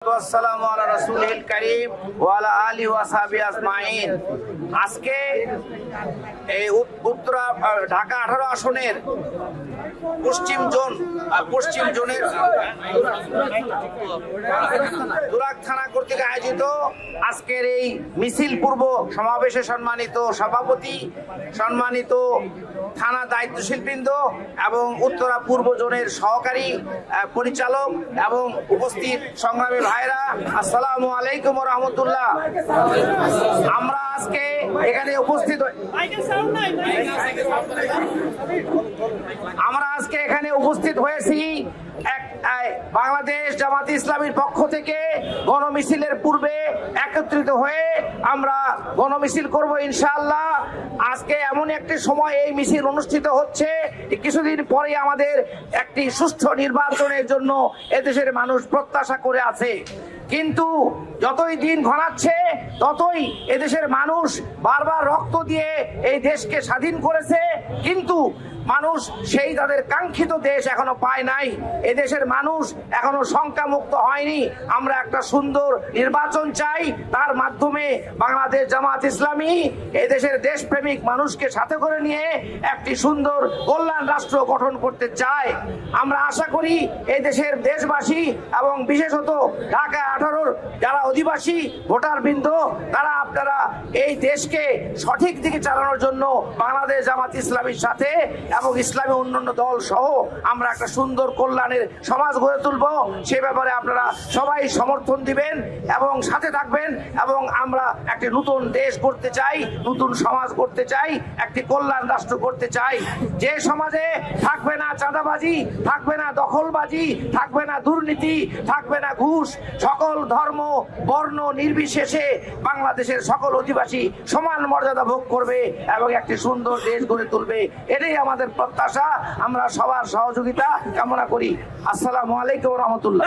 আসসালামু আলা রাসূলিল কারীম ওয়া আলা আলিহি ওয়া সাহবিহি আজমাইন। আজকে এই উত্তরা ঢাকা 18 আসনের পশ্চিম জোনের তুরাগ থানা কর্তৃক আয়োজিত আজকের এই মিছিল পূর্ব সমাবেশে সম্মানিত সভাপতি, সম্মানিত থানা দায়িত্বশীল বৃন্দ এবং উত্তরা পূর্ব জোনের সহকারী পরিচালক এবং উপস্থিত সংগ্রামী ভাইরা, আসসালামু আলাইকুম ওয়া রাহমাতুল্লাহ। আমরা আজকে এখানে উপস্থিত হয়েছি বাংলাদেশ জামাতে ইসলামীর পক্ষ থেকে গণমিছিলের পূর্বে একত্রিত হয়ে আমরা গণমিছিল করব ইনশাআল্লাহ। আজকে এমন একটি সময় এই মিছিল অনুষ্ঠিত হচ্ছে, কিছুদিন পরে আমাদের একটি সুষ্ঠু নির্বাচনের জন্য এদেশের মানুষ প্রত্যাশা করে আছে। কিন্তু যতই দিন ঘনাচ্ছে ততই এদেশের মানুষ বারবার রক্ত দিয়ে এই দেশকে স্বাধীন করেছে, কিন্তু মানুষ সেই তাদের কাঙ্ক্ষিত দেশ এখনো পায় নাই। এদেশের মানুষ এখনো সংখ্যামুক্ত হয়নি। আমরা একটা সুন্দর নির্বাচন চাই, তার মাধ্যমে বাংলাদেশ জামাত ইসলামী এদেশের দেশপ্রেমিক মানুষকে সাথে করে নিয়ে একটি সুন্দর কল্যাণ রাষ্ট্র গঠন করতে চায়। আমরা আশা করি এই দেশের দেশবাসী এবং বিশেষত ঢাকা 18-র যারা অধিবাসী ভোটার বৃন্দ, তারা আপনারা এই দেশকে সঠিক দিকে চালানোর জন্য বাংলাদেশ জামাত ইসলামীর সাথে এবং ইসলামী অন্যান্য দল সহ আমরা একটা সুন্দর কল্যাণের সমাজ গড়ে তুলব। সে ব্যাপারে আপনারা সবাই সমর্থন দিবেন এবং সাথে থাকবেন, এবং আমরা একটি নতুন দেশ করতে চাই, নতুন সমাজ করতে চাই, একটি কল্যাণ রাষ্ট্র করতে চাই, যে সমাজে থাকবে না চাঁদাবাজি, থাকবে না দখলবাজি, থাকবে না দুর্নীতি, থাকবে না ঘুষ, সকল ধর্ম বর্ণ নির্বিশেষে বাংলাদেশের সকল অধিবাসী সমান মর্যাদা ভোগ করবে এবং একটি সুন্দর দেশ গড়ে তুলবে। এটাই আমাদের প্রত্যাশা। আমরা সবার সহযোগিতা কামনা করি। আসসালামু আলাইকুম ওয়া রাহমাতুল্লাহ।